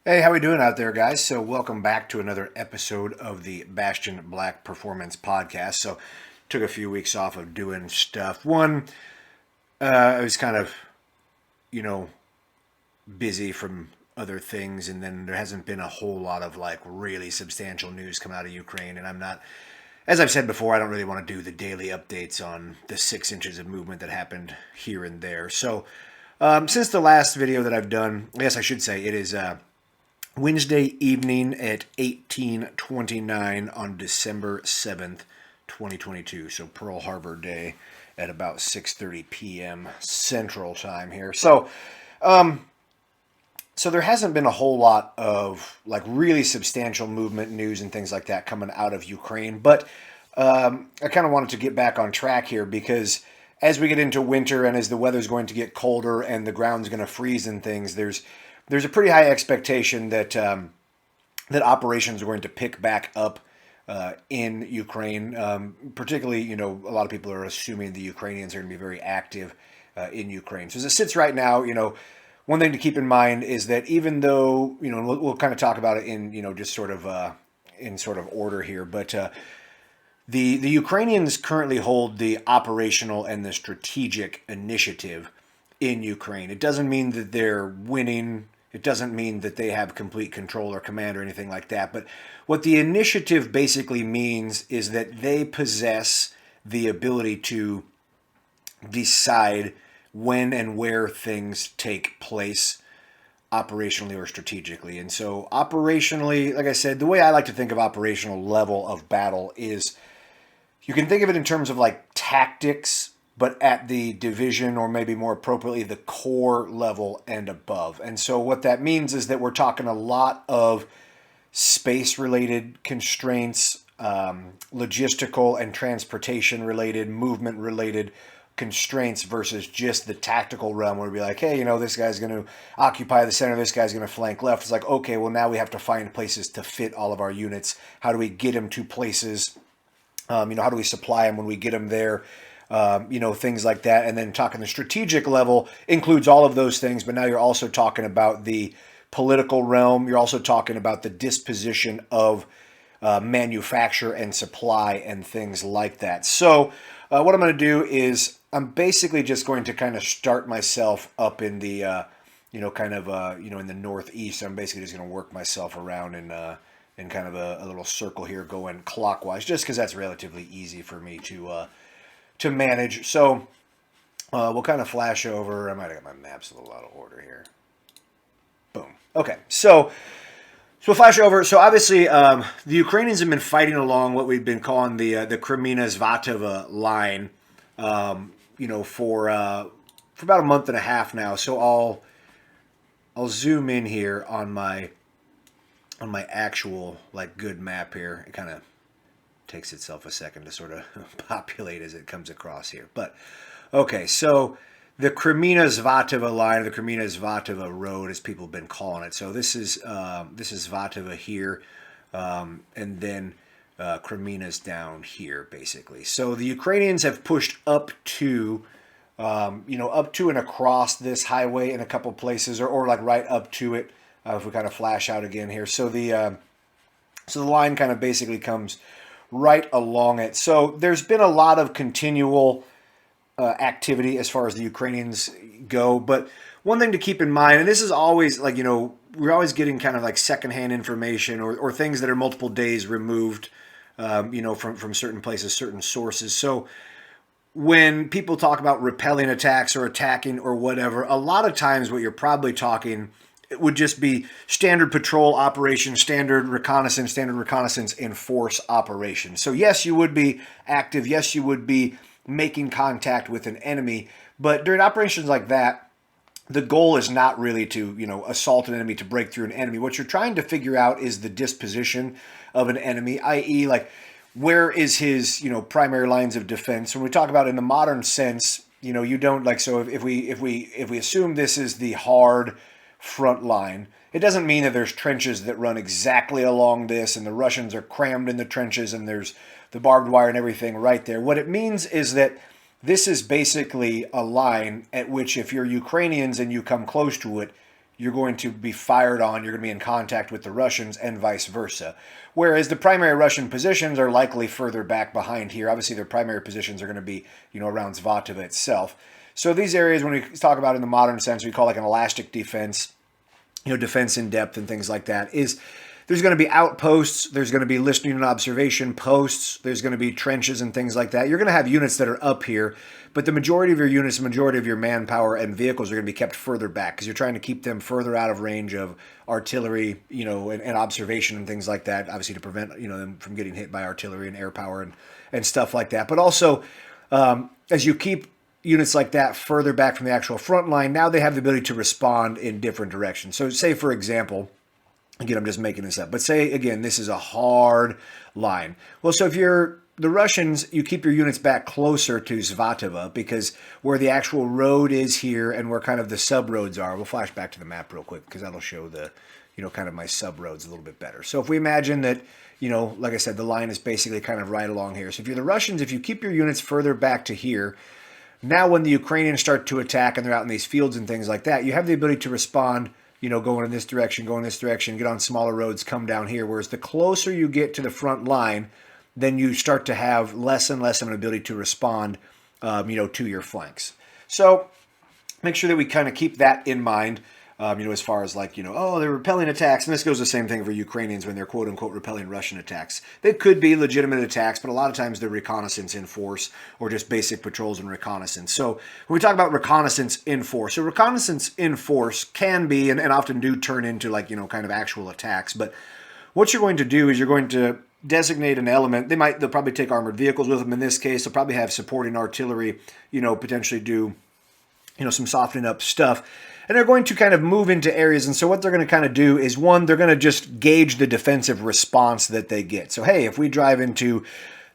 Hey, how we doing out there, guys? So, welcome back to another episode of the Bastion Black Performance Podcast. So, took a few weeks off of doing stuff. One, I was kind of, you know, busy from other things, and then there hasn't been a whole lot of like really substantial news coming out of Ukraine. And I'm not, as I've said before, I don't really want to do the daily updates on the 6 inches of movement that happened here and there. So, since the last video that I've done, I guess I should say it is Wednesday evening at 18:29 on December 7th, 2022. So Pearl Harbor Day at about 6:30 p.m. Central Time here. So there hasn't been a whole lot of like really substantial movement news and things like that coming out of Ukraine, but I kind of wanted to get back on track here because as we get into winter and as the weather's going to get colder and the ground's going to freeze and things, there's a pretty high expectation that that operations are going to pick back up in Ukraine. Particularly, a lot of people are assuming the Ukrainians are going to be very active in Ukraine. So as it sits right now, one thing to keep in mind is that even though we'll kind of talk about it in just sort of in sort of order here, but the Ukrainians currently hold the operational and the strategic initiative in Ukraine. It doesn't mean that they're winning. It doesn't mean that they have complete control or command or anything like that. But what the initiative basically means is that they possess the ability to decide when and where things take place operationally or strategically. And so operationally, like I said, the way I like to think of operational level of battle is you can think of it in terms of like tactics, but at the division or maybe more appropriately the corps level and above. And so what that means is that we're talking a lot of space related constraints, logistical and transportation related, movement related constraints versus just the tactical realm where we'd be like, hey, this guy's going to occupy the center, this guy's going to flank left. It's like, okay, well, now we have to find places to fit all of our units. How do we get them to places? How do we supply them when we get them there? Things like that. And then talking the strategic level includes all of those things, but now you're also talking about the political realm. You're also talking about the disposition of manufacture and supply and things like that. So what I'm going to do is I'm basically just going to kind of start myself up in the, in the northeast. I'm basically just going to work myself around in kind of a little circle here going clockwise, just because that's relatively easy for me to manage. So we'll kind of flash over. I might have got my maps a little out of order here. Boom. Okay, so we'll flash over. So obviously, the Ukrainians have been fighting along what we've been calling the Crimea-Svatova line, for about a month and a half now. So I'll zoom in here on my actual like good map here. It kind of takes itself a second to sort of populate as it comes across here. But okay, so the Crimea-Svatova line, the Crimea-Svatova road, as people have been calling it. So this is Svatova here, and then Crimea's down here, basically. So the Ukrainians have pushed up to, up to and across this highway in a couple places, or like right up to it. If we kind of flash out again here, so the line kind of basically comes right along it. So there's been a lot of continual activity as far as the Ukrainians go. But one thing to keep in mind, and this is always like, we're always getting kind of like secondhand information or things that are multiple days removed, from certain places, certain sources. So when people talk about repelling attacks or attacking or whatever, a lot of times what you're probably talking it would just be standard patrol operation, standard reconnaissance in force operation. So yes, you would be active. Yes, you would be making contact with an enemy. But during operations like that, the goal is not really to, assault an enemy, to break through an enemy. What you're trying to figure out is the disposition of an enemy, i.e. like where is his, primary lines of defense. When we talk about in the modern sense, you don't like, so if we assume this is the hard front line. It doesn't mean that there's trenches that run exactly along this and the Russians are crammed in the trenches and there's the barbed wire and everything right there. What it means is that this is basically a line at which if you're Ukrainians and you come close to it, you're going to be fired on, you're going to be in contact with the Russians, and vice versa. Whereas the primary Russian positions are likely further back behind here. Obviously, their primary positions are going to be, around Svatova itself. So these areas, when we talk about in the modern sense, we call like an elastic defense, defense in depth and things like that, is there's going to be outposts, there's going to be listening and observation posts, there's going to be trenches and things like that. You're going to have units that are up here, but the majority of your units, the majority of your manpower and vehicles are going to be kept further back because you're trying to keep them further out of range of artillery, and observation and things like that, obviously to prevent, them from getting hit by artillery and air power and stuff like that. But also, as you keep units like that further back from the actual front line, now they have the ability to respond in different directions. So say, for example, again, I'm just making this up, but say, again, this is a hard line. Well, so if you're the Russians, you keep your units back closer to Svatova because where the actual road is here and where kind of the sub-roads are, we'll flash back to the map real quick because that'll show the, kind of my sub-roads a little bit better. So if we imagine that, like I said, the line is basically kind of right along here. So if you're the Russians, if you keep your units further back to here, now when the Ukrainians start to attack and they're out in these fields and things like that, you have the ability to respond, going in this direction, get on smaller roads, come down here. Whereas the closer you get to the front line, then you start to have less and less of an ability to respond, to your flanks. So make sure that we kind of keep that in mind, as far as like, they're repelling attacks. And this goes the same thing for Ukrainians when they're quote unquote repelling Russian attacks. They could be legitimate attacks, but a lot of times they're reconnaissance in force or just basic patrols and reconnaissance. So when we talk about reconnaissance in force, so reconnaissance in force can be and often do turn into like, kind of actual attacks. But what you're going to do is you're going to designate an element. They'll probably take armored vehicles with them in this case. They'll probably have supporting artillery, potentially do, some softening up stuff. And they're going to kind of move into areas. And so what they're going to kind of do is, one, they're going to just gauge the defensive response that they get. So, hey, if we drive into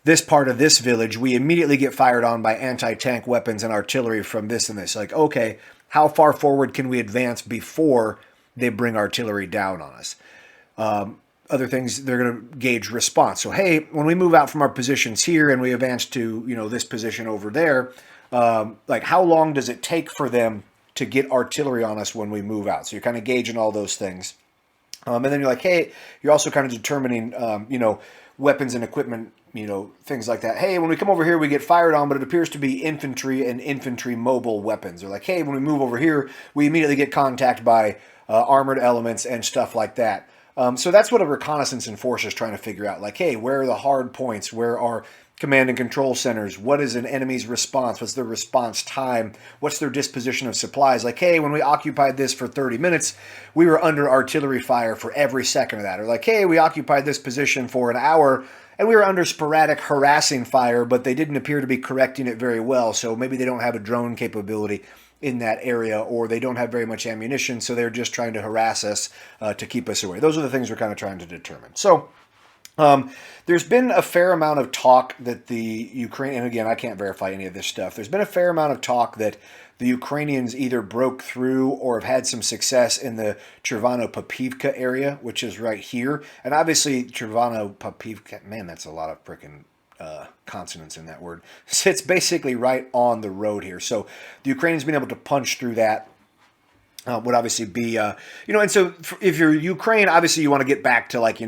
this part of this village, we immediately get fired on by anti-tank weapons and artillery from this and this. Like, okay, how far forward can we advance before they bring artillery down on us? Other things, they're going to gauge response. So, hey, when we move out from our positions here and we advance to, this position over there, like how long does it take for them to get artillery on us when we move out? So you're kind of gauging all those things. And then you're like, hey, you're also kind of determining, weapons and equipment, things like that. Hey, when we come over here, we get fired on, but it appears to be infantry and infantry mobile weapons. Or like, hey, when we move over here, we immediately get contact by armored elements and stuff like that. So that's what a reconnaissance in force is trying to figure out. Like, hey, where are the hard points? Where are command and control centers? What is an enemy's response? What's their response time? What's their disposition of supplies? Like, hey, when we occupied this for 30 minutes, we were under artillery fire for every second of that. Or like, hey, we occupied this position for an hour and we were under sporadic harassing fire, but they didn't appear to be correcting it very well. So maybe they don't have a drone capability in that area, or they don't have very much ammunition, so they're just trying to harass us to keep us away. Those are the things we're kind of trying to determine. So there's been a fair amount of talk that the Ukraine, and again, I can't verify any of this stuff. There's been a fair amount of talk that the Ukrainians either broke through or have had some success in the Chervano-Popivka area, which is right here. And obviously, Chervano-Popivka, man, that's a lot of freaking consonants in that word. It's basically right on the road here. So the Ukrainians being able to punch through that would obviously be, and so if you're Ukraine, obviously you want to get back to like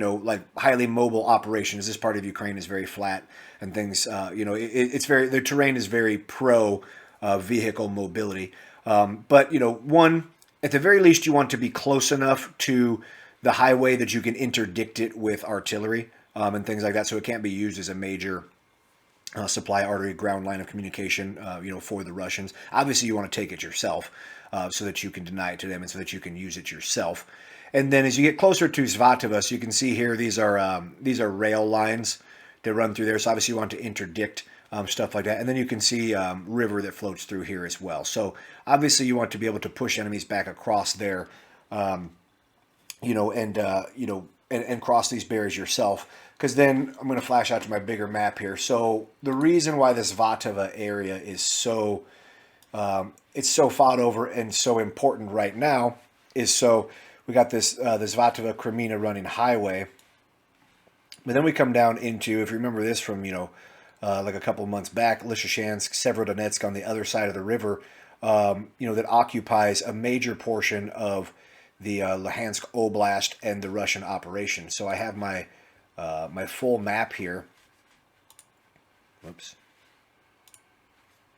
highly mobile operations. This part of Ukraine is very flat and things, it's very, the terrain is very pro vehicle mobility. But, one, at the very least, you want to be close enough to the highway that you can interdict it with artillery and things like that. So it can't be used as a major supply artery, ground line of communication, for the Russians. Obviously, you want to take it yourself so that you can deny it to them and so that you can use it yourself. And then as you get closer to Svatova, so you can see here, these are rail lines that run through there. So obviously, you want to interdict stuff like that. And then you can see river that floats through here as well. So obviously, you want to be able to push enemies back across there, and cross these barriers yourself. Because then I'm going to flash out to my bigger map here. So the reason why this Svatova area is so it's so fought over and so important right now is so we got this the Svatova Crimea running highway, but then we come down into, if you remember this from like a couple of months back, Lysychansk, Severodonetsk on the other side of the river, that occupies a major portion of the Luhansk Oblast and the Russian operation. So I have my my full map here. Whoops.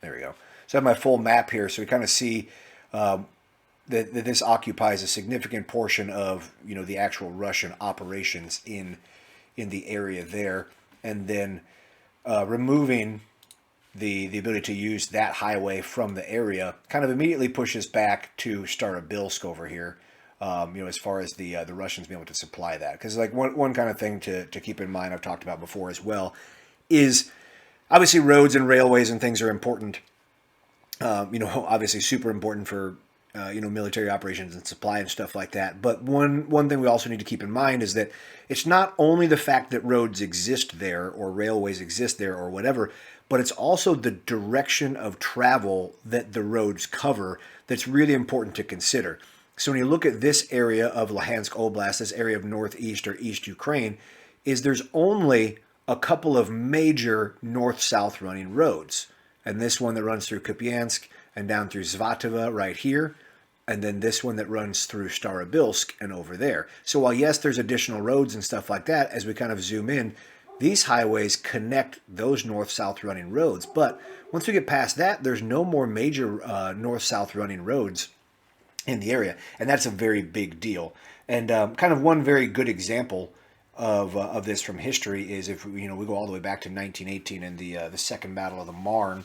There we go. So I have my full map here, so we kind of see that this occupies a significant portion of the actual Russian operations in the area there, and then removing the ability to use that highway from the area kind of immediately pushes back to Starobilsk over here. As far as the Russians being able to supply that, because like one kind of thing to keep in mind, I've talked about before as well, is obviously roads and railways and things are important. Obviously super important for military operations and supply and stuff like that. But one thing we also need to keep in mind is that it's not only the fact that roads exist there or railways exist there or whatever, but it's also the direction of travel that the roads cover that's really important to consider. So when you look at this area of Luhansk Oblast, this area of northeast or east Ukraine, is there's only a couple of major north-south running roads. And this one that runs through Kupiansk and down through Svatova right here, and then this one that runs through Starobilsk and over there. So while yes, there's additional roads and stuff like that, as we kind of zoom in, these highways connect those north-south running roads. But once we get past that, there's no more major north-south running roads in the area, and that's a very big deal. And kind of one very good example of this from history is if we go all the way back to 1918 and the Second Battle of the Marne,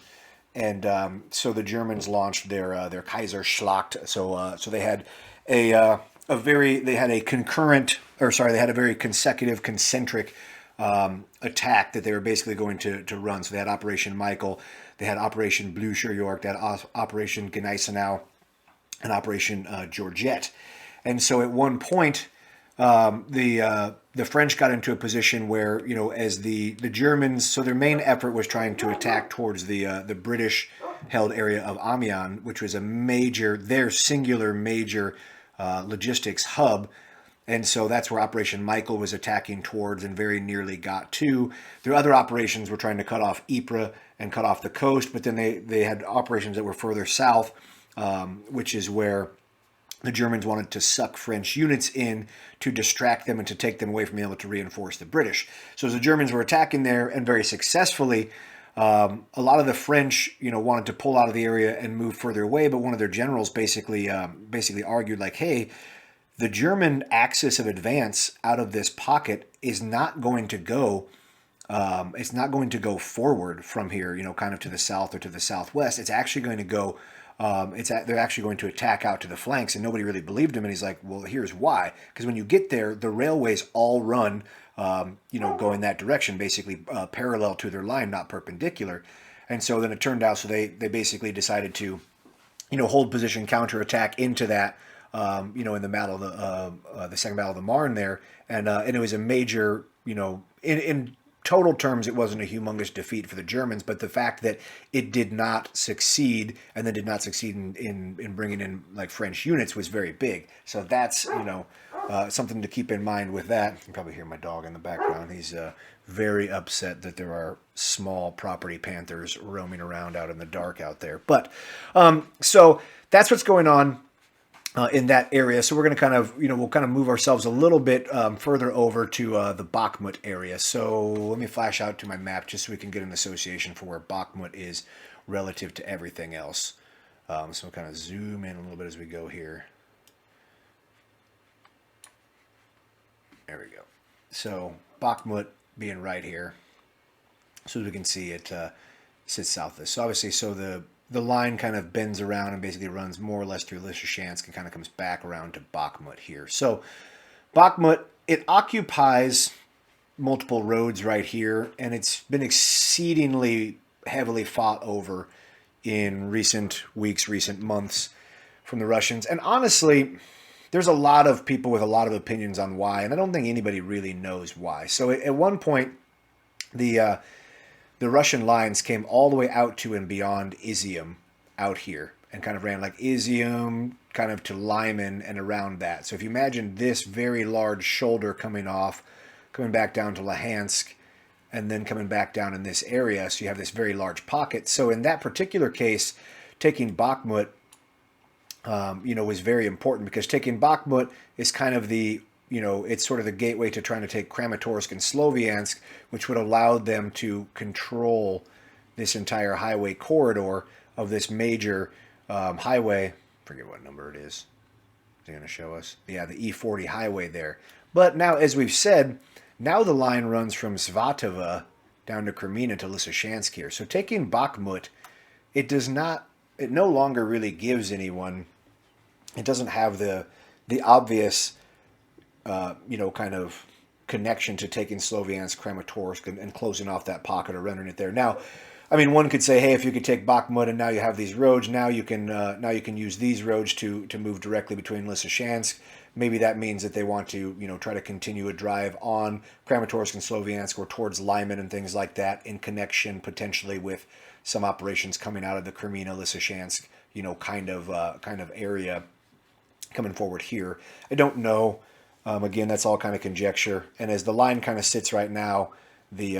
and so the Germans launched their Kaiserschlacht. So they had a very consecutive concentric attack that they were basically going to run. So they had Operation Michael, they had Operation Blücher York, they had Operation Gneisenau, and Operation Georgette. And so at one point, the French got into a position where, as the Germans, so their main effort was trying to attack towards the British-held area of Amiens, which was their singular major logistics hub. And so that's where Operation Michael was attacking towards and very nearly got to. Their other operations were trying to cut off Ypres and cut off the coast, but then they had operations that were further south, which is where the Germans wanted to suck French units in to distract them and to take them away from being able to reinforce the British. So as the Germans were attacking there, and very successfully, a lot of the French, wanted to pull out of the area and move further away. But one of their generals basically argued like, hey, the German axis of advance out of this pocket is not going to go. It's not going to go forward from here, kind of to the south or to the southwest. It's actually going to go. They're actually going to attack out to the flanks, and nobody really believed him. And he's like, well, here's why. Because when you get there, the railways all run, going that direction, basically parallel to their line, not perpendicular. And so then it turned out, so they basically decided to, hold position, counterattack into that, in the battle of the Second Battle of the Marne there. And it was a major, in total terms, it wasn't a humongous defeat for the Germans, but the fact that it did not succeed, and then did not succeed in bringing in like French units, was very big. So that's something to keep in mind with that. You can probably hear my dog in the background. He's very upset that there are small property panthers roaming around out in the dark out there. But so that's what's going on in that area. So we're going to kind of, we'll kind of move ourselves a little bit further over to the Bakhmut area. So let me flash out to my map just so we can get an association for where Bakhmut is relative to everything else. So we'll kind of zoom in a little bit as we go here. There we go. So Bakhmut being right here. So as we can see, it sits south of this. So obviously, the line kind of bends around and basically runs more or less through Lysychansk and kind of comes back around to Bakhmut here. So Bakhmut, it occupies multiple roads right here, and it's been exceedingly heavily fought over in recent weeks, recent months from the Russians. And honestly, there's a lot of people with a lot of opinions on why, and I don't think anybody really knows why. So at one point, the Russian lines came all the way out to and beyond Izium out here and kind of ran like Izium kind of to Lyman and around that. So if you imagine this very large shoulder coming back down to Luhansk and then coming back down in this area, so you have this very large pocket. So in that particular case, taking Bakhmut, was very important, because taking Bakhmut is kind of the, it's sort of the gateway to trying to take Kramatorsk and Sloviansk, which would allow them to control this entire highway corridor of this major highway. I forget what number it is. Is it going to show us? Yeah, the E40 highway there. But now, as we've said, now the line runs from Svatova down to Crimea to Lysychansk here. So taking Bakhmut, it no longer really gives anyone, it doesn't have the obvious, kind of connection to taking Sloviansk, Kramatorsk, and closing off that pocket or running it there. Now, I mean, one could say, hey, if you could take Bakhmut and now you have these roads, now you can use these roads to move directly between Lysychansk. Maybe that means that they want to, try to continue a drive on Kramatorsk and Sloviansk or towards Lyman and things like that, in connection potentially with some operations coming out of the Crimea, Lysychansk, kind of area coming forward here. I don't know. Again, that's all kind of conjecture. And as the line kind of sits right now, the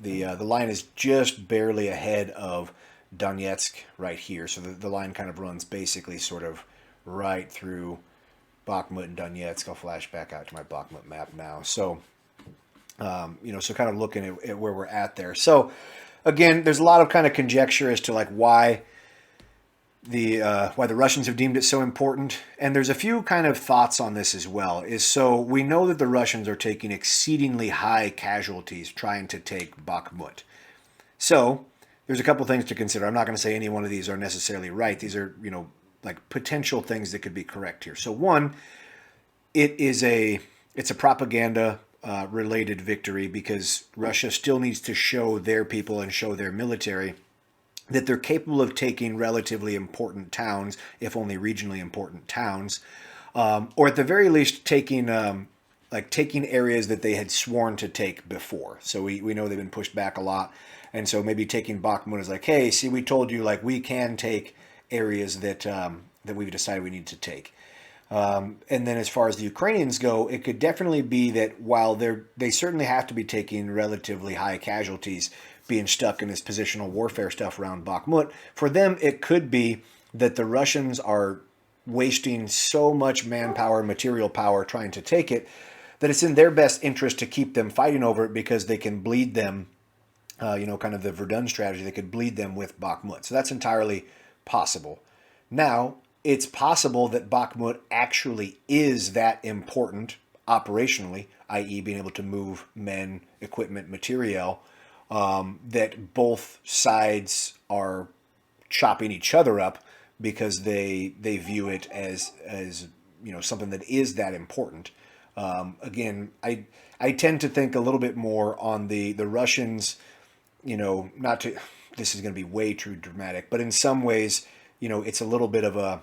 line is just barely ahead of Donetsk right here. So the line kind of runs basically sort of right through Bakhmut and Donetsk. I'll flash back out to my Bakhmut map now. So, so kind of looking at where we're at there. So again, there's a lot of kind of conjecture as to like why the Russians have deemed it so important. And there's a few kind of thoughts on this as well. So we know that the Russians are taking exceedingly high casualties trying to take Bakhmut. So there's a couple things to consider. I'm not going to say any one of these are necessarily right. These are, like potential things that could be correct here. So one, it's a propaganda related victory, because Russia still needs to show their people and show their military that they're capable of taking relatively important towns, if only regionally important towns, or at the very least taking areas that they had sworn to take before. So we know they've been pushed back a lot, and so maybe taking Bakhmut is like, hey, see, we told you, like, we can take areas that we've decided we need to take. And then as far as the Ukrainians go, it could definitely be that while they certainly have to be taking relatively high casualties, being stuck in this positional warfare stuff around Bakhmut, for them it could be that the Russians are wasting so much manpower and material power trying to take it that it's in their best interest to keep them fighting over it, because they can bleed them, kind of the Verdun strategy, they could bleed them with Bakhmut. So that's entirely possible. Now, it's possible that Bakhmut actually is that important operationally, i.e. being able to move men, equipment, material, that both sides are chopping each other up because they view it as something that is that important. Again, I tend to think a little bit more on the Russians, not to, this is going to be way too dramatic, but in some ways, it's a little bit of a,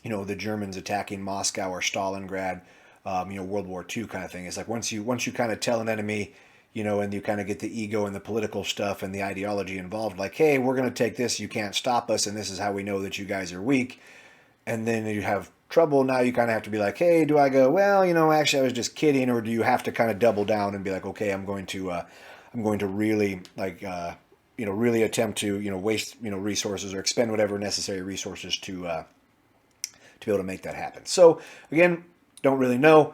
the Germans attacking Moscow or Stalingrad, World War II kind of thing. It's like once you kind of tell an enemy, and you kind of get the ego and the political stuff and the ideology involved, like, hey, we're going to take this, you can't stop us, and this is how we know that you guys are weak. And then you have trouble. Now you kind of have to be like, hey, do I go, well, actually I was just kidding, or do you have to kind of double down and be like, okay, I'm going to really really attempt to, waste, resources or expend whatever necessary resources to be able to make that happen. So again, don't really know.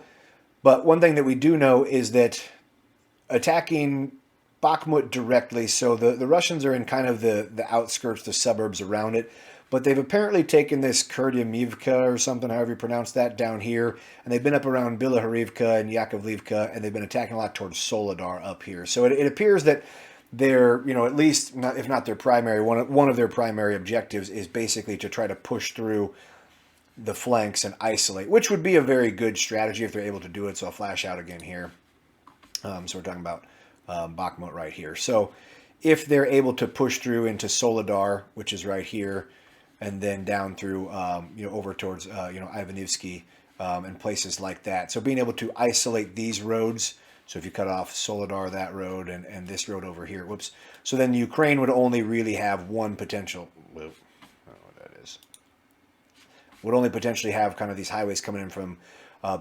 But one thing that we do know is that attacking Bakhmut directly, so the Russians are in kind of the outskirts, the suburbs around it, but they've apparently taken this Kurdyamivka or something, however you pronounce that, down here, and they've been up around Bilahorivka and Yakovlivka, and they've been attacking a lot towards Soledar up here. So it appears that they're, at least, if not their primary, one of their primary objectives is basically to try to push through the flanks and isolate, which would be a very good strategy if they're able to do it. So I'll flash out again here. So we're talking about Bakhmut right here. So if they're able to push through into Soledar, which is right here, and then down through, over towards, Ivanivsky and places like that. So being able to isolate these roads. So if you cut off Soledar, that road, and this road over here, whoops. So then Ukraine would only really have one potential, I don't know what that is. Would only potentially have kind of these highways coming in from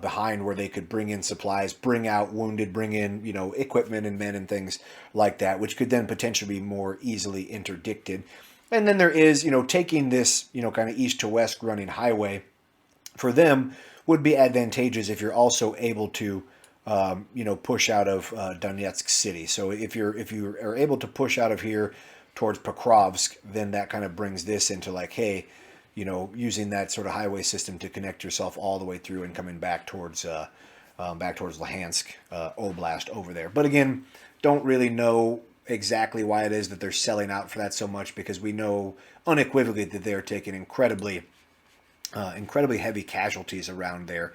behind, where they could bring in supplies, bring out wounded, bring in, equipment and men and things like that, which could then potentially be more easily interdicted. And then there is, taking this, kind of east to west running highway for them would be advantageous if you're also able to, push out of Donetsk city. So if you are able to push out of here towards Pokrovsk, then that kind of brings this into like, hey, using that sort of highway system to connect yourself all the way through and coming back towards Luhansk Oblast over there. But again, don't really know exactly why it is that they're selling out for that so much, because we know unequivocally that they're taking incredibly heavy casualties around there.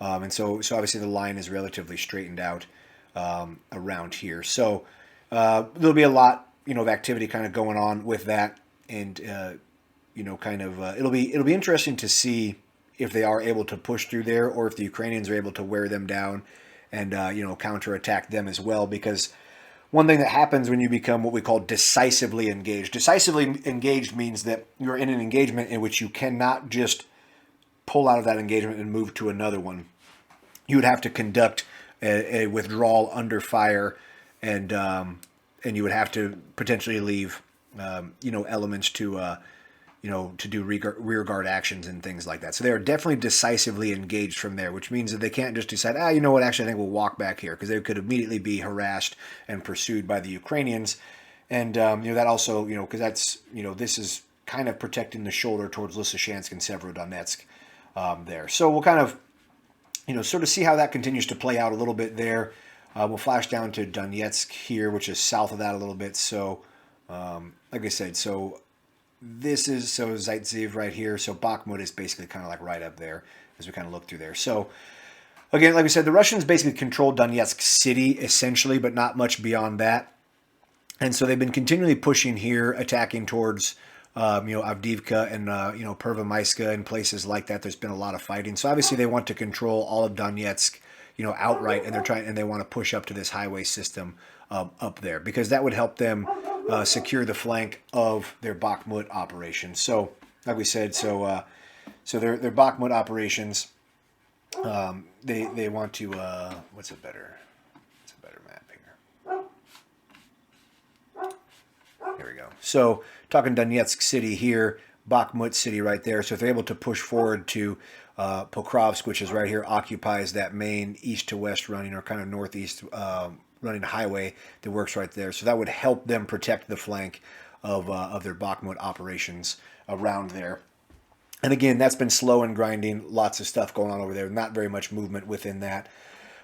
And so obviously the line is relatively straightened out around here. So there'll be a lot, of activity kind of going on with that. And, it'll be interesting to see if they are able to push through there, or if the Ukrainians are able to wear them down and, counterattack them as well. Because one thing that happens when you become what we call decisively engaged. Decisively engaged means that you're in an engagement in which you cannot just pull out of that engagement and move to another one. You would have to conduct a withdrawal under fire, and you would have to potentially leave, elements to do rear guard actions and things like that. So they are definitely decisively engaged from there, which means that they can't just decide, you know what, actually I think we'll walk back here, because they could immediately be harassed and pursued by the Ukrainians. And, that also, because that's, this is kind of protecting the shoulder towards Lysychansk and Severodonetsk there. So we'll kind of, sort of see how that continues to play out a little bit there. We'll flash down to Donetsk here, which is south of that a little bit. So, like I said, this is Zaitsev right here. So Bakhmut is basically kind of like right up there as we kind of look through there. So again, like we said, the Russians basically controlled Donetsk city essentially, but not much beyond that. And so they've been continually pushing here, attacking towards, Avdiivka and, Pervomaiska and places like that. There's been a lot of fighting. So obviously they want to control all of Donetsk, outright, and they want to push up to this highway system up there, because that would help them secure the flank of their Bakhmut operations. So, like we said, so their Bakhmut operations, they want to what's a better map here? Here we go. So talking Donetsk city here, Bakhmut city right there. So if they're able to push forward to Pokrovsk, which is right here, occupies that main east to west running, or kind of northeast running highway that works right there. So that would help them protect the flank of their Bakhmut operations around there. And again, that's been slow and grinding. Lots of stuff going on over there. Not very much movement within that.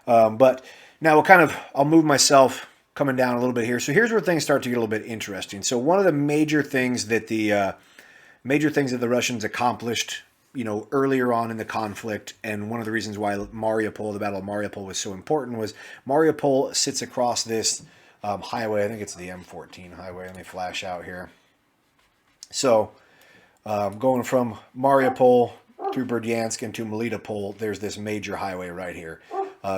But now I'll move myself coming down a little bit here. So here's where things start to get a little bit interesting. So one of the major things that the Russians accomplished, earlier on in the conflict, and one of the reasons why Mariupol, the Battle of Mariupol, was so important, was Mariupol sits across this highway. I think it's the M14 highway. Let me flash out here. So going from Mariupol through Berdyansk into Melitopol, there's this major highway right here.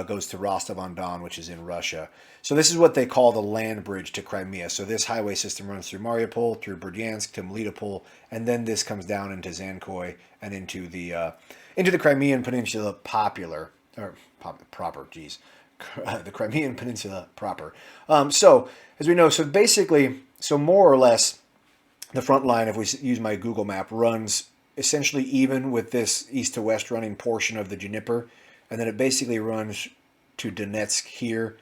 Goes to Rostov-on-Don, which is in Russia. So this is what they call the land bridge to Crimea. So this highway system runs through Mariupol, through Berdyansk to Melitopol, and then this comes down into Zankoy and into the Crimean Peninsula proper. The Crimean Peninsula proper. So as we know, so more or less, the front line, if we use my Google map, runs essentially even with this east to west running portion of the Dnieper. And then it basically runs to Donetsk here,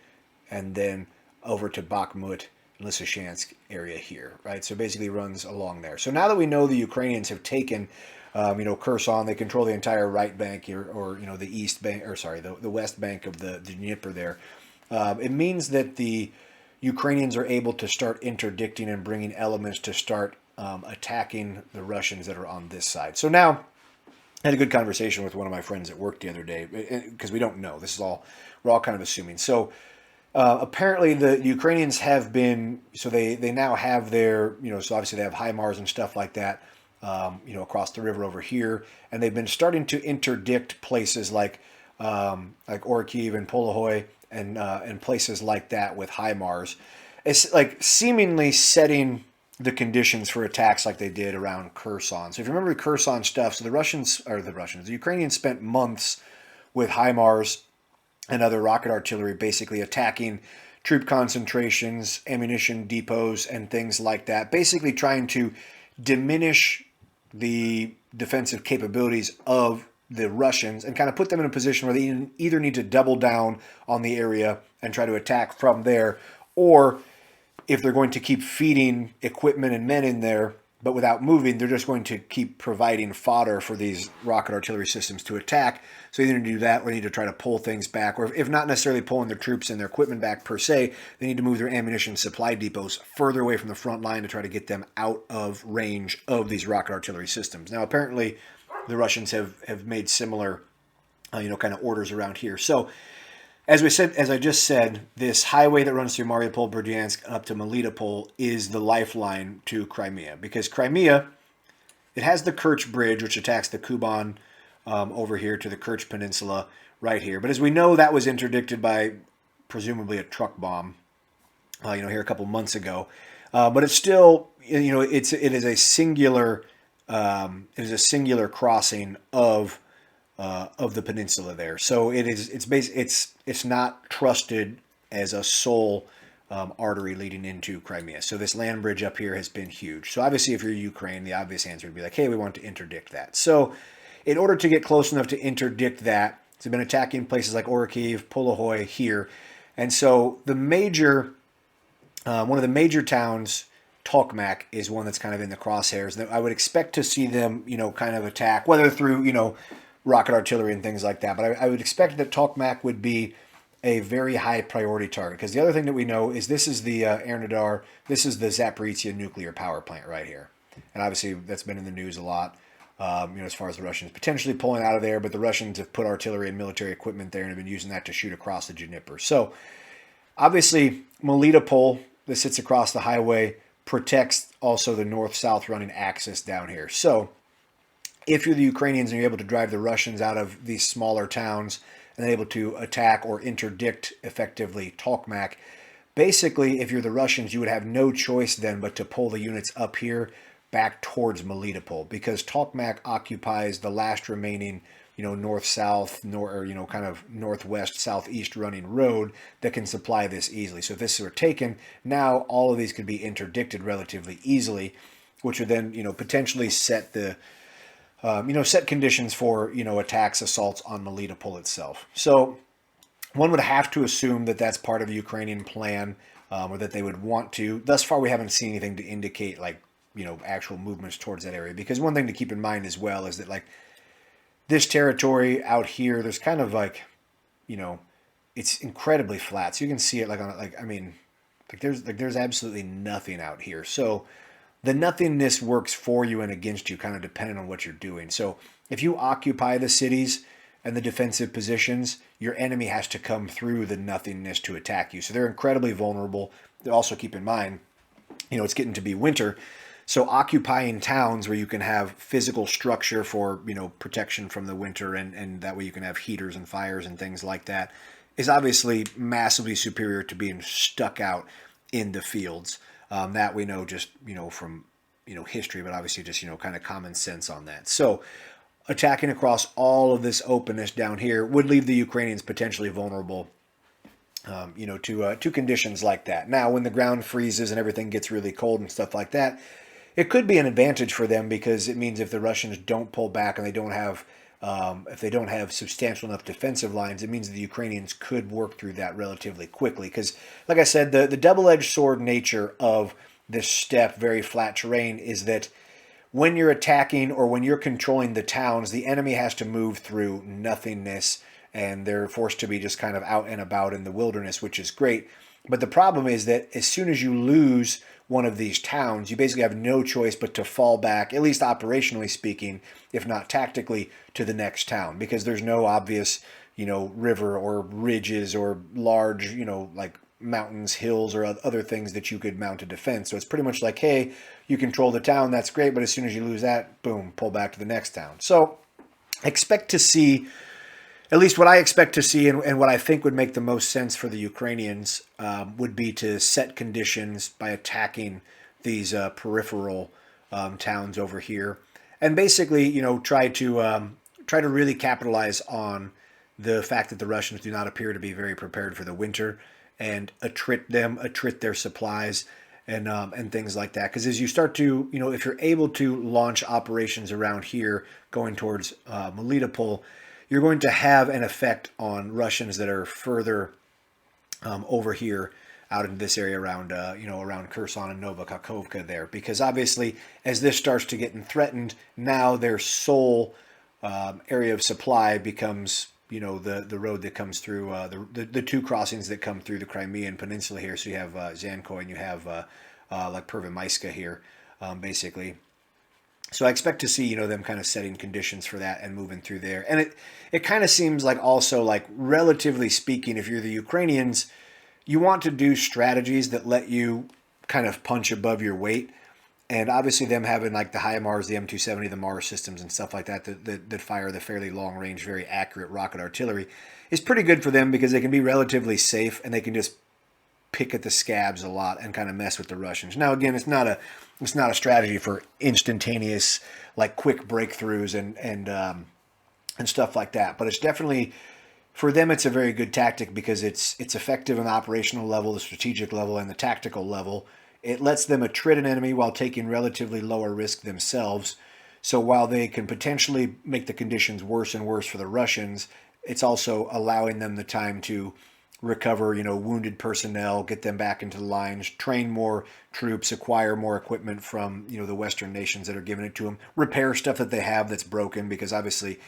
and then over to Bakhmut and Lysychansk area here, right? So basically runs along there. So now that we know the Ukrainians have taken, Kherson, they control the entire right bank here, or the east bank, or sorry, the west bank of the Dnieper there. It means that the Ukrainians are able to start interdicting and bringing elements to start attacking the Russians that are on this side. So now, I had a good conversation with one of my friends at work the other day, because we don't know. We're all kind of assuming. So apparently the Ukrainians have been, so they now have their, so obviously they have HIMARS and stuff like that, across the river over here. And they've been starting to interdict places like Orkiv and Polohoy and places like that with HIMARS. It's like seemingly setting the conditions for attacks like they did around Kherson. So if you remember the Kherson stuff, so the Ukrainians spent months with HIMARS and other rocket artillery basically attacking troop concentrations, ammunition depots, and things like that, basically trying to diminish the defensive capabilities of the Russians and kind of put them in a position where they either need to double down on the area and try to attack from there, or if they're going to keep feeding equipment and men in there, but without moving, they're just going to keep providing fodder for these rocket artillery systems to attack. So either need to do that or they need to try to pull things back, or if not necessarily pulling their troops and their equipment back per se, they need to move their ammunition supply depots further away from the front line to try to get them out of range of these rocket artillery systems. Now, apparently, the Russians have made similar, kind of orders around here. So, as I just said, this highway that runs through Mariupol, Berdyansk, up to Melitopol is the lifeline to Crimea, because Crimea, it has the Kerch Bridge, which attacks the Kuban over here to the Kerch Peninsula right here. But as we know, that was interdicted by presumably a truck bomb, here a couple months ago. But it's still, it is a singular crossing of the peninsula there. So it's not trusted as a sole artery leading into Crimea. So this land bridge up here has been huge. So obviously, if you're Ukraine, the obvious answer would be like, hey, we want to interdict that. So in order to get close enough to interdict that, they've been attacking places like Orikhiv, Polohoy here. And so one of the major towns, Tokmak, is one that's kind of in the crosshairs. I would expect to see them, kind of attack, whether through, rocket artillery and things like that. But I would expect that Tokmak would be a very high priority target, because the other thing that we know is this is the Ernadar, this is the Zaporizhia nuclear power plant right here. And obviously that's been in the news a lot, as far as the Russians potentially pulling out of there, but the Russians have put artillery and military equipment there and have been using that to shoot across the Dnieper. So obviously Melitopol, that sits across the highway, protects also the north-south running axis down here. So if you're the Ukrainians and you're able to drive the Russians out of these smaller towns and able to attack or interdict effectively Tokmak, basically, if you're the Russians, you would have no choice then but to pull the units up here back towards Melitopol, because Tokmak occupies the last remaining, north-south, kind of northwest-southeast running road that can supply this easily. So if this were taken, now all of these could be interdicted relatively easily, which would then, potentially set the set conditions for, attacks, assaults on Melitopol itself. So one would have to assume that that's part of a Ukrainian plan, or that they would want to. Thus far, we haven't seen anything to indicate, actual movements towards that area. Because one thing to keep in mind as well is that, this territory out here, there's kind of it's incredibly flat. So you can see it there's absolutely nothing out here. So the nothingness works for you and against you, kind of depending on what you're doing. So if you occupy the cities and the defensive positions, your enemy has to come through the nothingness to attack you. So they're incredibly vulnerable. Also keep in mind, it's getting to be winter. So occupying towns where you can have physical structure for, protection from the winter, and that way you can have heaters and fires and things like that, is obviously massively superior to being stuck out in the fields. That we know just, from, history, but obviously just, kind of common sense on that. So attacking across all of this openness down here would leave the Ukrainians potentially vulnerable, to conditions like that. Now, when the ground freezes and everything gets really cold and stuff like that, it could be an advantage for them, because it means if the Russians don't pull back and they don't have, if they don't have substantial enough defensive lines, it means the Ukrainians could work through that relatively quickly. Because, like I said, the double-edged sword nature of this steppe, very flat terrain, is that when you're attacking or when you're controlling the towns, the enemy has to move through nothingness, and they're forced to be just kind of out and about in the wilderness, which is great. But the problem is that as soon as you lose one of these towns, you basically have no choice but to fall back, at least operationally speaking, if not tactically, to the next town, because there's no obvious, river or ridges or large, mountains, hills, or other things that you could mount a defense. So it's pretty much like, hey, you control the town, that's great, but as soon as you lose that, boom, pull back to the next town. So expect to see, at least what I expect to see, and what I think would make the most sense for the Ukrainians, would be to set conditions by attacking these peripheral towns over here, and basically, try to really capitalize on the fact that the Russians do not appear to be very prepared for the winter, and attrit their supplies, and things like that. Because as you start to, if you're able to launch operations around here going towards Melitopol, you're going to have an effect on Russians that are further over here out in this area around, around Kherson and Novokhovka there. Because obviously, as this starts to get threatened, now their sole area of supply becomes, the road that comes through, the two crossings that come through the Crimean Peninsula here. So you have Zankoy and you have like Pervomaiska here, basically. So I expect to see, them kind of setting conditions for that and moving through there. And it kind of seems like also, like, relatively speaking, if you're the Ukrainians, you want to do strategies that let you kind of punch above your weight. And obviously them having like the HIMARS, the M270, the Mars systems and stuff like that that fire the fairly long range, very accurate rocket artillery is pretty good for them because they can be relatively safe and they can just pick at the scabs a lot and kind of mess with the Russians. Now, again, it's not a strategy for instantaneous, like, quick breakthroughs and stuff like that. But it's definitely, for them, it's a very good tactic because it's effective on the operational level, the strategic level, and the tactical level. It lets them attrit an enemy while taking relatively lower risk themselves. So while they can potentially make the conditions worse and worse for the Russians, it's also allowing them the time to recover, wounded personnel, get them back into the lines, train more troops, acquire more equipment from, the Western nations that are giving it to them, repair stuff that they have that's broken, because obviously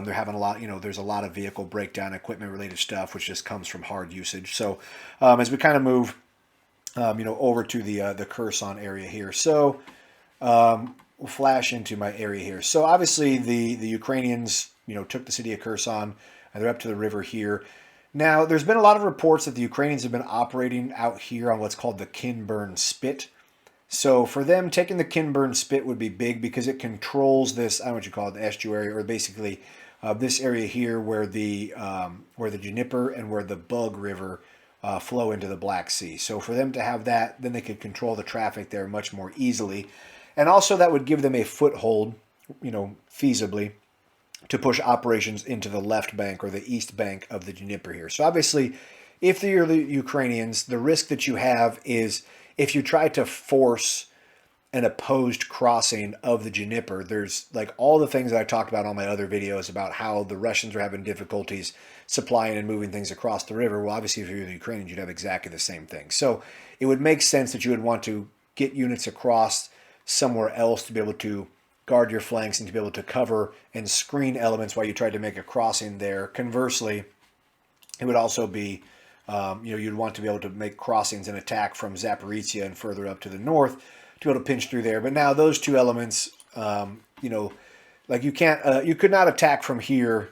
they're having a lot, there's a lot of vehicle breakdown, equipment related stuff, which just comes from hard usage. So as we kind of move, over to the Kherson area here. So we'll flash into my area here. So obviously the Ukrainians, took the city of Kherson, and they're up to the river here. Now, there's been a lot of reports that the Ukrainians have been operating out here on what's called the Kinburn Spit. So for them, taking the Kinburn Spit would be big because it controls this, I don't know what you call it, the estuary, or basically this area here where the Dnieper and where the Bug River flow into the Black Sea. So for them to have that, then they could control the traffic there much more easily. And also that would give them a foothold, feasibly, to push operations into the left bank or the east bank of the Dnieper here. So obviously, if you're the Ukrainians, the risk that you have is if you try to force an opposed crossing of the Dnieper, there's like all the things that I talked about on my other videos about how the Russians are having difficulties supplying and moving things across the river. Well, obviously, if you're the Ukrainians, you'd have exactly the same thing. So it would make sense that you would want to get units across somewhere else to be able to guard your flanks and to be able to cover and screen elements while you tried to make a crossing there. Conversely, it would also be, you'd want to be able to make crossings and attack from Zaporizhia and further up to the north to be able to pinch through there. But now those two elements, like you can't, you could not attack from here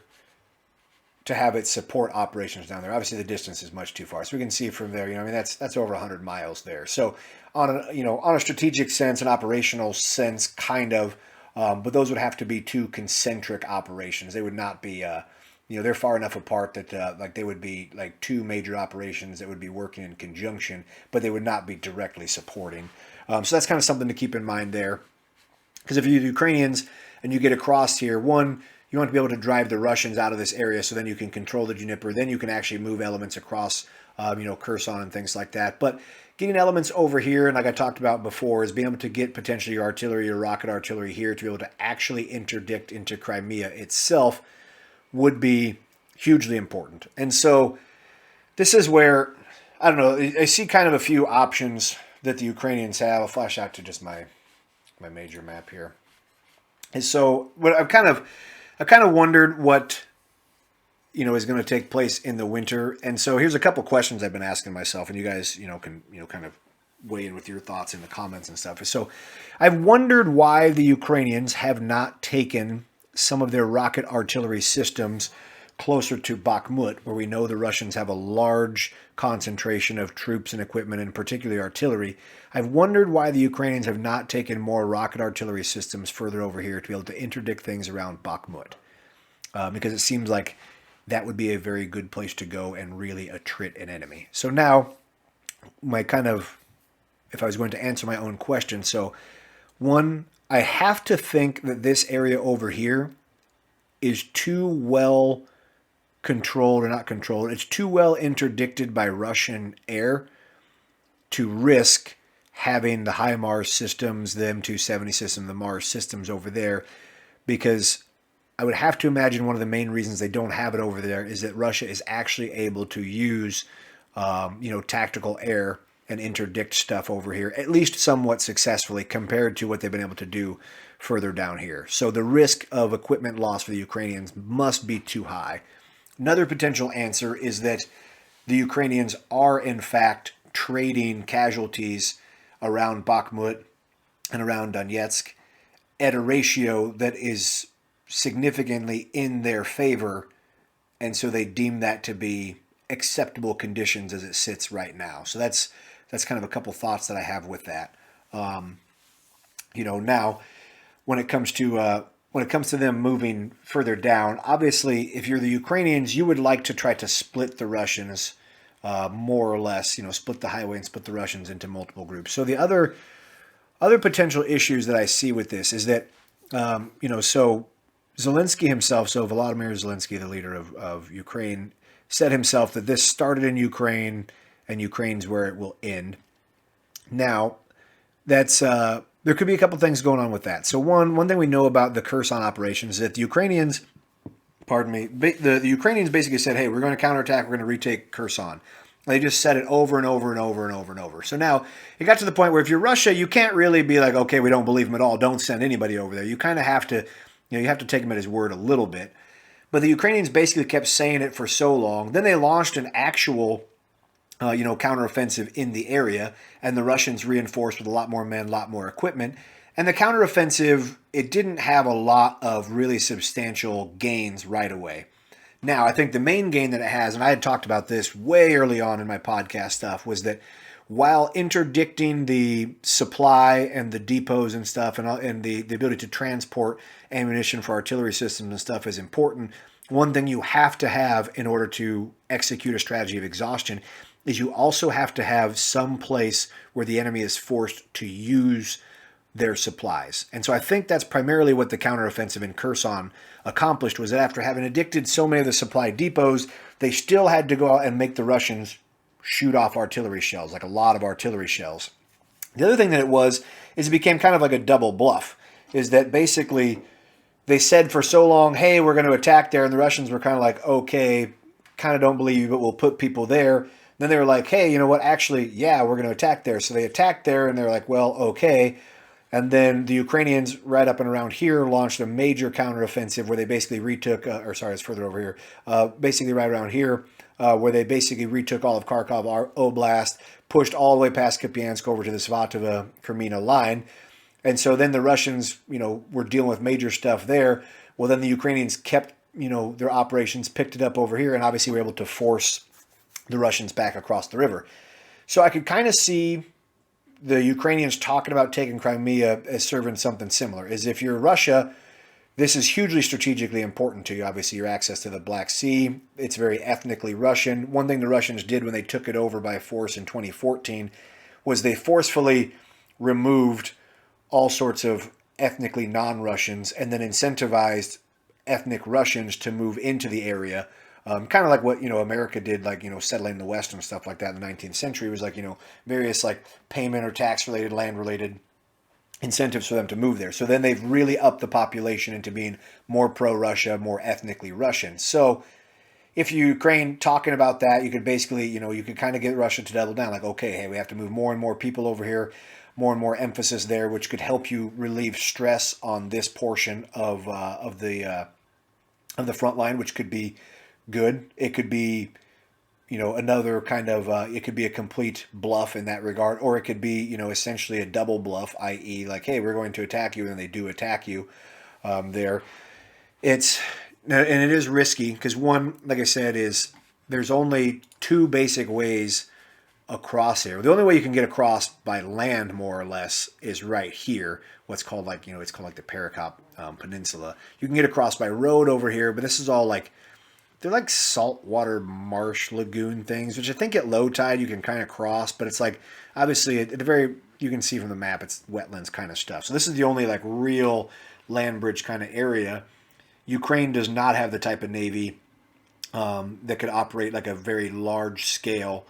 to have it support operations down there. Obviously, the distance is much too far. So we can see from there, that's over 100 miles there. So on a strategic sense, an operational sense, kind of. But those would have to be two concentric operations. They would not be, they're far enough apart that like they would be like two major operations that would be working in conjunction, but they would not be directly supporting. So that's kind of something to keep in mind there. Because if you're the Ukrainians and you get across here, one, you want to be able to drive the Russians out of this area so then you can control the Dnieper. Then you can actually move elements across, Kherson and things like that. But getting elements over here, and like I talked about before, is being able to get potentially your artillery, your rocket artillery here to be able to actually interdict into Crimea itself would be hugely important. And so this is where, I don't know, I see kind of a few options that the Ukrainians have. I'll flash out to just my major map here. And so what I kind of wondered what is going to take place in the winter. And so here's a couple questions I've been asking myself, and you guys, can, kind of weigh in with your thoughts in the comments and stuff. So I've wondered why the Ukrainians have not taken some of their rocket artillery systems closer to Bakhmut, where we know the Russians have a large concentration of troops and equipment, and particularly artillery. I've wondered why the Ukrainians have not taken more rocket artillery systems further over here to be able to interdict things around Bakhmut. Because it seems like that would be a very good place to go and really attrit an enemy. So now, if I was going to answer my own question, so one, I have to think that this area over here is too well controlled, or not controlled, it's too well interdicted by Russian air to risk having the HIMARS systems, the M270 system, the Mars systems over there, because I would have to imagine one of the main reasons they don't have it over there is that Russia is actually able to use, tactical air and interdict stuff over here, at least somewhat successfully compared to what they've been able to do further down here. So the risk of equipment loss for the Ukrainians must be too high. Another potential answer is that the Ukrainians are, in fact, trading casualties around Bakhmut and around Donetsk at a ratio that is significantly in their favor, and so they deem that to be acceptable conditions as it sits right now. So that's kind of a couple thoughts that I have with that. Now when it comes to them moving further down, obviously, if you're the Ukrainians, you would like to try to split the Russians more or less, split the highway and split the Russians into multiple groups. So the other potential issues that I see with this is that, so Zelensky himself, so Volodymyr Zelensky, the leader of Ukraine, said himself that this started in Ukraine and Ukraine's where it will end. Now, that's there could be a couple things going on with that. So one thing we know about the Kherson operations is that the Ukrainians, the Ukrainians basically said, hey, we're going to counterattack, we're going to retake Kherson. They just said it over and over and over and over and over. So now it got to the point where if you're Russia, you can't really be like, okay, we don't believe him at all, don't send anybody over there. You kind of have to, you have to take him at his word a little bit. But the Ukrainians basically kept saying it for so long. Then they launched an actual, counteroffensive in the area, and the Russians reinforced with a lot more men, a lot more equipment. And the counteroffensive, it didn't have a lot of really substantial gains right away. Now, I think the main gain that it has, and I had talked about this way early on in my podcast stuff, was that while interdicting the supply and the depots and stuff and the ability to transport ammunition for artillery systems and stuff is important, one thing you have to have in order to execute a strategy of exhaustion is you also have to have some place where the enemy is forced to use their supplies. And so I think that's primarily what the counteroffensive in Kherson accomplished, was that after having addicted so many of the supply depots, they still had to go out and make the Russians shoot off artillery shells, like a lot of artillery shells. The other thing that it was is it became kind of like a double bluff, is that basically they said for so long, hey, we're going to attack there, and the Russians were kind of like, okay, kind of don't believe you, but we'll put people there. Then they were like, hey, you know what, actually, yeah, we're going to attack there. So they attacked there, and they're like, well, okay. And then the Ukrainians, right up and around here, launched a major counteroffensive where they basically retook, it's further over here, basically right around here, where they basically retook all of Kharkov Oblast, pushed all the way past Kupiansk over to the Svatova-Crimea line. And so then the Russians, were dealing with major stuff there. Well, then the Ukrainians kept, their operations, picked it up over here, and obviously were able to force the Russians back across the river. So I could kind of see the Ukrainians talking about taking Crimea as serving something similar. Is if you're Russia, this is hugely strategically important to you. Obviously, your access to the Black Sea. It's very ethnically Russian. One thing the Russians did when they took it over by force in 2014 was they forcefully removed all sorts of ethnically non-Russians and then incentivized ethnic Russians to move into the area. Kind of like what, America did, like, settling the West and stuff like that in the 19th century. It was like, various like payment or tax related, land related incentives for them to move there. So then they've really upped the population into being more pro-Russia, more ethnically Russian. So if Ukraine talking about that, you could basically, you could kind of get Russia to double down. Like, okay, hey, we have to move more and more people over here, more and more emphasis there, which could help you relieve stress on this portion of the front line, which could be good. It could be, another kind of, it could be a complete bluff in that regard, or it could be, essentially a double bluff, i.e. like, hey, we're going to attack you, and then they do attack you there. And it is risky because one, like I said, is there's only two basic ways across here. The only way you can get across by land, more or less, is right here. What's called like, it's called like the Perekop Peninsula. You can get across by road over here, but this is all like, they're like saltwater marsh lagoon things, which I think at low tide you can kind of cross, but it's like, obviously at the very, you can see from the map, it's wetlands kind of stuff. So this is the only like real land bridge kind of area. Ukraine does not have the type of navy that could operate like a very large scale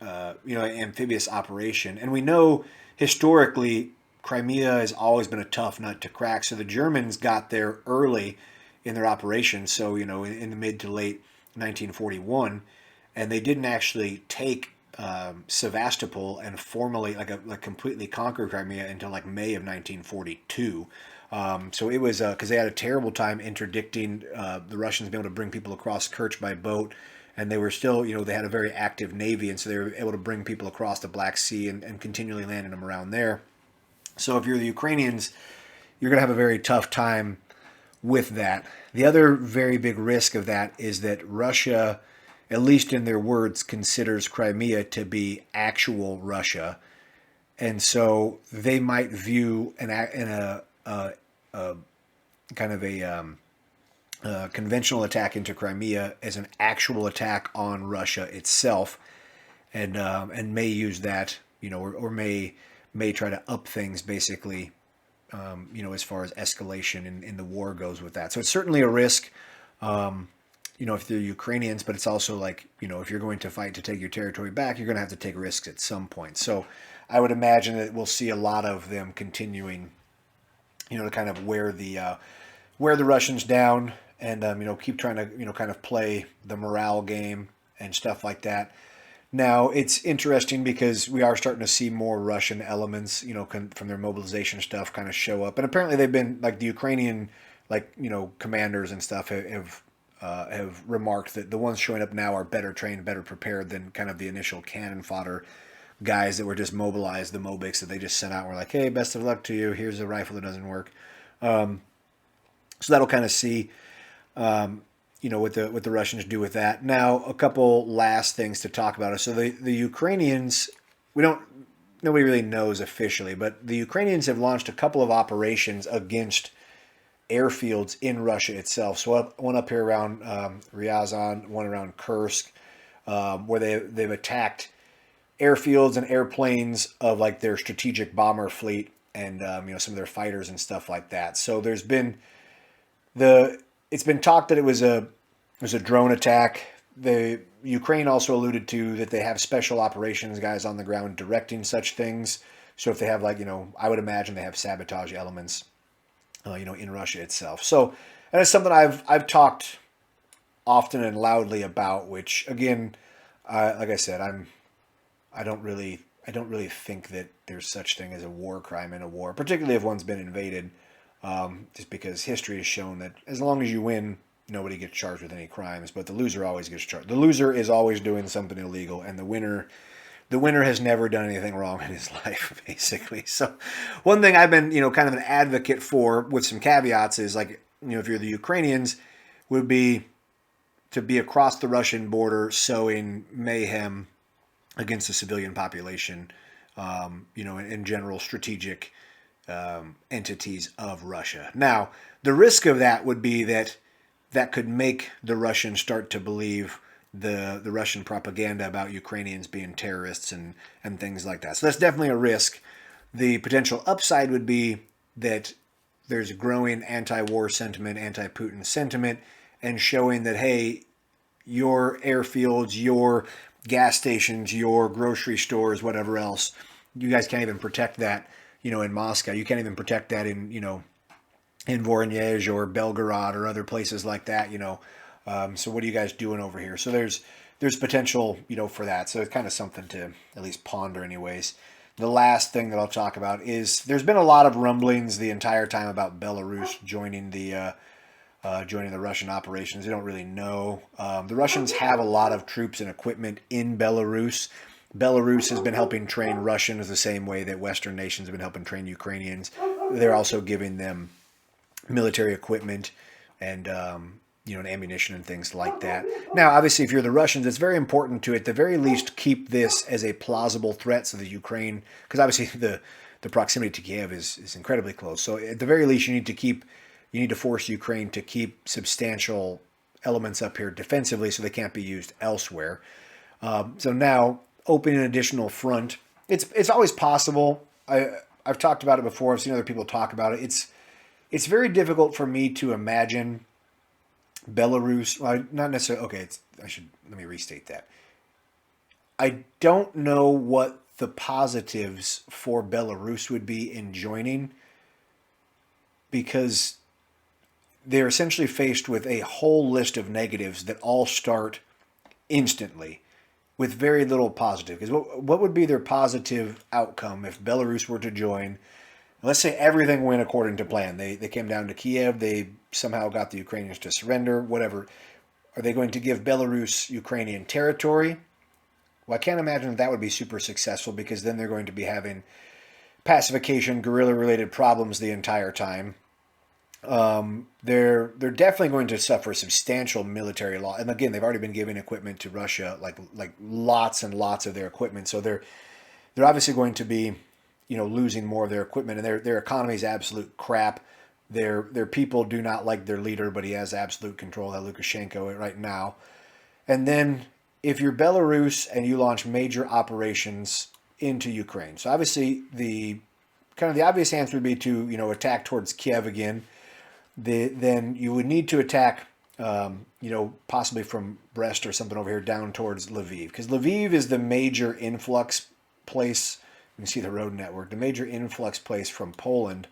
amphibious operation. And we know historically Crimea has always been a tough nut to crack. So the Germans got there early in their operation. So, in the mid to late 1941, and they didn't actually take Sevastopol and formally like completely conquer Crimea until like May of 1942. So it was because they had a terrible time interdicting the Russians being able to bring people across Kerch by boat, and they were still, they had a very active navy, and so they were able to bring people across the Black Sea and continually landing them around there. So if you're the Ukrainians, you're going to have a very tough time with that. The other very big risk of that is that Russia, at least in their words, considers Crimea to be actual Russia, and so they might view a kind of a conventional attack into Crimea as an actual attack on Russia itself, and may use that, or may try to up things basically, as far as escalation in the war goes with that. So it's certainly a risk, if they're Ukrainians, but it's also like, if you're going to fight to take your territory back, you're going to have to take risks at some point. So I would imagine that we'll see a lot of them continuing, to kind of wear the Russians down, and keep trying to kind of play the morale game and stuff like that. Now it's interesting because we are starting to see more Russian elements, from their mobilization stuff kind of show up, and apparently they've been like the Ukrainian, commanders and stuff have remarked that the ones showing up now are better trained, better prepared than kind of the initial cannon fodder guys that were just mobilized, the Mobics that they just sent out. And were like, hey, best of luck to you. Here's a rifle that doesn't work. So that'll kind of see, what the Russians do with that. Now, a couple last things to talk about. So the Ukrainians, nobody really knows officially, but the Ukrainians have launched a couple of operations against airfields in Russia itself. So one up here around Ryazan, one around Kursk, where they've attacked airfields and airplanes of like their strategic bomber fleet and some of their fighters and stuff like that. So it's been talked that it was a drone attack. The Ukraine also alluded to that they have special operations guys on the ground directing such things. So if they have I would imagine they have sabotage elements, in Russia itself. So, and it's something I've talked often and loudly about, which again, like I said, I don't really think that there's such thing as a war crime in a war, particularly if one's been invaded, just because history has shown that as long as you win, nobody gets charged with any crimes, but the loser always gets charged. The loser is always doing something illegal, and the winner has never done anything wrong in his life, basically. So one thing I've been, kind of an advocate for with some caveats is if you're the Ukrainians, would be to be across the Russian border sowing mayhem against the civilian population, in general strategic entities of Russia. Now, the risk of that would be that could make the Russians start to believe the Russian propaganda about Ukrainians being terrorists and things like that. So that's definitely a risk. The potential upside would be that there's a growing anti-war sentiment, anti-Putin sentiment, and showing that, hey, your airfields, your gas stations, your grocery stores, whatever else, you guys can't even protect that, in Moscow. You can't even protect that in Voronezh or Belgorod or other places like that, So what are you guys doing over here? So there's potential, for that. So it's kind of something to at least ponder anyways. The last thing that I'll talk about is there's been a lot of rumblings the entire time about Belarus joining the Russian operations. They don't really know. The Russians have a lot of troops and equipment in Belarus. Belarus has been helping train Russians the same way that Western nations have been helping train Ukrainians. They're also giving them military equipment and and ammunition and things like that. Now, obviously, if you're the Russians, it's very important to, at the very least, keep this as a plausible threat so that Ukraine, because obviously the proximity to Kiev is incredibly close. So at the very least, you need to force Ukraine to keep substantial elements up here defensively so they can't be used elsewhere. So now, opening an additional front, it's always possible. I've talked about it before. I've seen other people talk about it. It's very difficult for me to imagine Belarus, well, not necessarily. Okay, let me restate that. I don't know what the positives for Belarus would be in joining, because they're essentially faced with a whole list of negatives that all start instantly with very little positive. Because what would be their positive outcome if Belarus were to join? Let's say everything went according to plan. They came down to Kiev. They somehow got the Ukrainians to surrender, whatever. Are they going to give Belarus Ukrainian territory? Well, I can't imagine that would be super successful, because then they're going to be having pacification, guerrilla-related problems the entire time. They're definitely going to suffer substantial military loss. And again, they've already been giving equipment to Russia, like lots and lots of their equipment. So they're obviously going to be, losing more of their equipment, and their economy is absolute crap. Their people do not like their leader, but he has absolute control, that Lukashenko, right now. And then if you're Belarus and you launch major operations into Ukraine, so obviously the obvious answer would be to attack towards Kiev again. Then you would need to attack, possibly from Brest or something over here down towards Lviv, because Lviv is the major influx place. You can see the road network, the major influx place from Poland,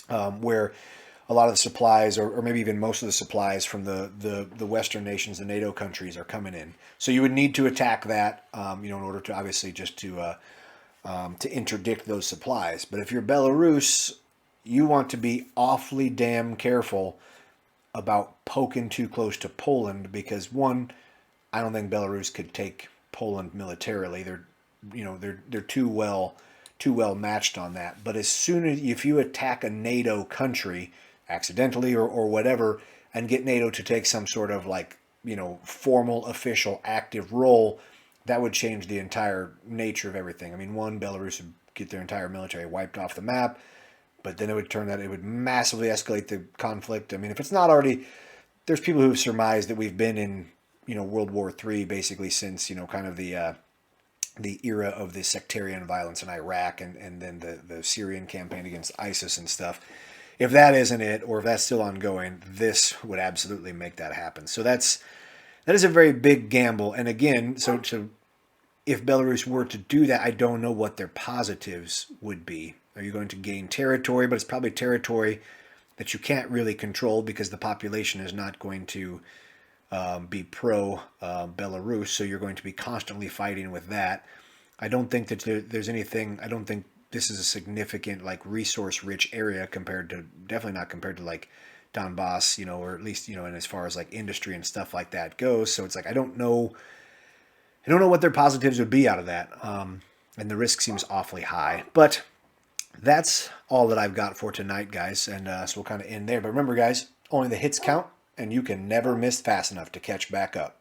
where a lot of the supplies, or maybe even most of the supplies from the Western nations, the NATO countries, are coming in. So you would need to attack that, in order to obviously just to interdict those supplies. But if you're Belarus, you want to be awfully damn careful about poking too close to Poland, because one, I don't think Belarus could take Poland militarily. They're too well matched on that. But as soon as if you attack a NATO country accidentally or whatever, and get NATO to take some sort of formal, official, active role, that would change the entire nature of everything. I mean, one, Belarus would get their entire military wiped off the map, but then it would massively escalate the conflict. I mean, if it's not already, there's people who have surmised that we've been in, World War III basically since, kind of the era of the sectarian violence in Iraq, and then the Syrian campaign against ISIS and stuff. If that isn't it, or if that's still ongoing, this would absolutely make that happen. So that is a very big gamble. And again, so if Belarus were to do that, I don't know what their positives would be. Are you going to gain territory? But it's probably territory that you can't really control, because the population is not going to be pro Belarus. So you're going to be constantly fighting with that. I don't think that there's anything. I don't think this is a significant resource-rich area definitely not compared to Donbass, or at least and as far as industry and stuff like that goes. So it's I don't know what their positives would be out of that, and the risk seems awfully high. But that's all that I've got for tonight, guys, and so we'll kind of end there. But remember, guys, only the hits count, and you can never miss fast enough to catch back up.